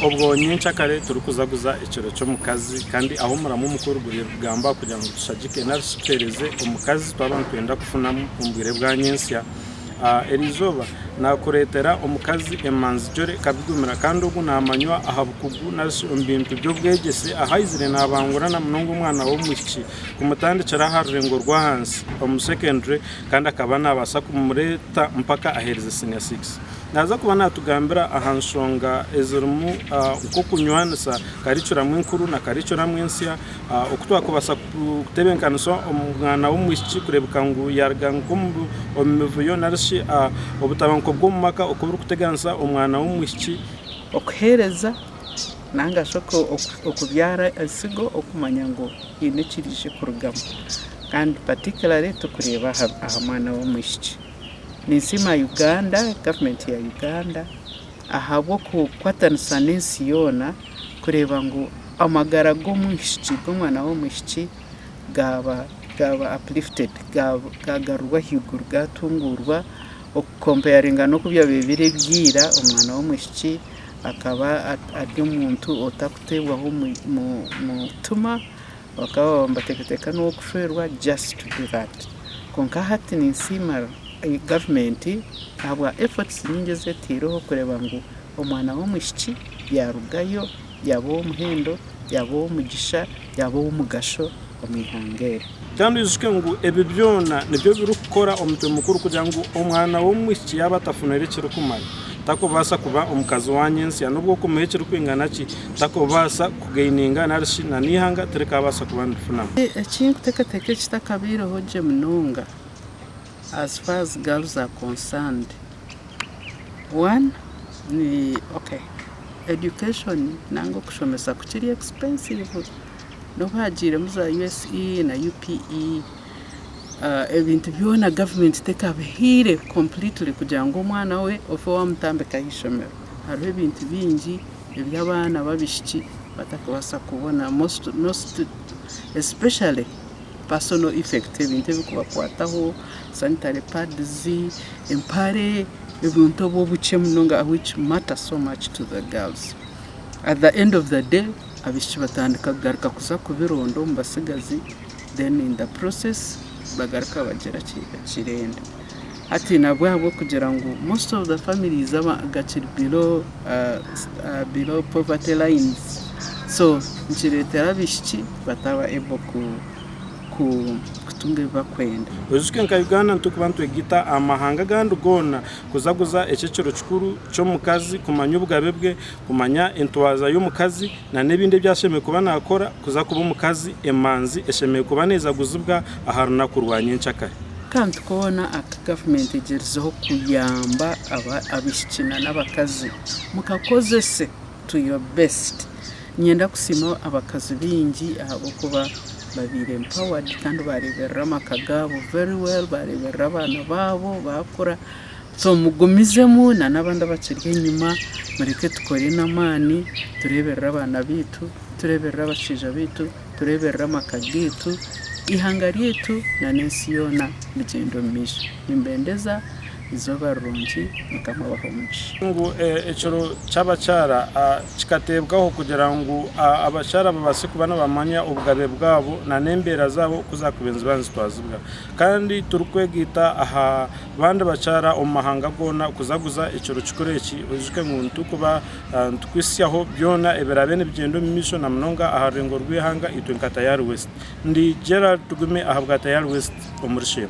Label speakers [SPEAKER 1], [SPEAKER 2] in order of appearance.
[SPEAKER 1] ubwo nyinshi kare turukuzaguza ikiro cyo mukazi kandi aho muramu mukuru gamba kugira ngo dushagike narishitereze umukazi twabantu twenda kufuna umbwire bwa nyinsi erizoba nakuretera umukazi emanzi jore kabigumira kandi ugu namanywa ahabukugu narumbintu byo bwegese ahayizire nabangura na munungu umwana wo muki kumutandikira harengo rwa hansi mu secondary kandi akaba nabasa kumureta mpaka ahereze senior 6 naza kuba natugambira ahanshonga ezurumu uko kunywanisa karicura mwinkuru na karicura mwinsiya okutwa kubasa kutebenkaniso umwana wo muki kurebuka ngo yarga ngumbu omivuyo narishi obutabanko bw'umaka okubura kutegansa umwana wo muki
[SPEAKER 2] okuhereza nanga shoko okubyara asigo okumanya ngo yinekirije kurugama kandi particularly tukureba aha mwana wo muki Nisima Uganda, government ya Uganda, ahabo kukwatanisa n'ensi yona kureba ngo amagara g'omwishiki g'omwana w'omwishiki gaba uplifted, gagarurwa higuru gatungurwa okukomparinga no kubya bibiri byira umwana w'omwishiki akaba ari umuntu otakutebwaho mu tuma bakaba bambatekateka no kushwerwa just to do that. Konka hati nisima government habwa efforts nyingi zetiroho kureba ngo umwana wo mushiki yarugayo yabo muhendo yabo mugisha yabo umugasho omihangere
[SPEAKER 1] kandi yuzuke ngo ebi byona nibyo birukora omutwe mukuru kugira ngo umwana wo mushiki yabatafunere kiro kumara tako basa kuba umukazi wanyensi yanubwo kumehekera kwingana ki tako basa kugaininga narishina nihanga tereka basa kuba ndifuna
[SPEAKER 2] ekintu tekateke kitakabiro hoje mununga. As far as girls are concerned, one, education nango kushomesa kuchiri expensive. No hajire muza USE na UPE. Ebintu byona government teka bihire completely kugira ngo umwana we ofo wamutambeka yishomero. Hariho ebintu bingi eby'abana babishiki batakubasa kubona most especially personal effect ebintu bikubakwataho sanitary pads empare ebintu bobuche munonga which matter so much to the girls. At the end of the day abishi batandika garuka kuza kubirondo mbasigazi, then in the process bagaruka bagera kirenda ati nabwo kugira ngo most of the families gachiri below poverty lines, so nchiretera bishiki bataba able kutunge bakwenda
[SPEAKER 1] uzuke nka Uganda ntukubantu egita amahanga gandu gona kuzaguza ekiciro kikuru cyo mukazi kumanya ubugabebwe kumanya entwaza y'umukazi na nebinde byasheme kuba nakora kuza kuba umukazi emanzi esheme kuba neza guzubwa aharuna kurwanya incakare
[SPEAKER 2] kandi kubona aka government igerizeho kuyamba abishikina n'abakazi mukakoze se to your best. Nyenda kusima abakazi bingi abo kuba babire empowered kandi barebera amakagabo very well, barebera abana babo bakora, so mugumizemo na nabandi bakirye nyuma mureke tukore namani turebera abana bitu, turebera abashija bitu, turebera amakagitu ihangari yetu na nensi yona bigendo misho imbendeza izoba rungi mukamabaho muci
[SPEAKER 1] ngo ecoro cy'abacara kikatebwaho kugira ngo abacara babase kubana bamanya ubwabe bwabo na nembera zabo kuzakubenza banzi twazubwa kandi turukwegita aha bande bacara omahanga gona kuzaguza ecoro kikoreki uzuke nguntu kuba tukwisiyaho byona eberabene bigendo misho na mnonga aharengo rwihanga itwe nkatayari west ndi Gerald Tugume ahabwa Tayari West omurishima.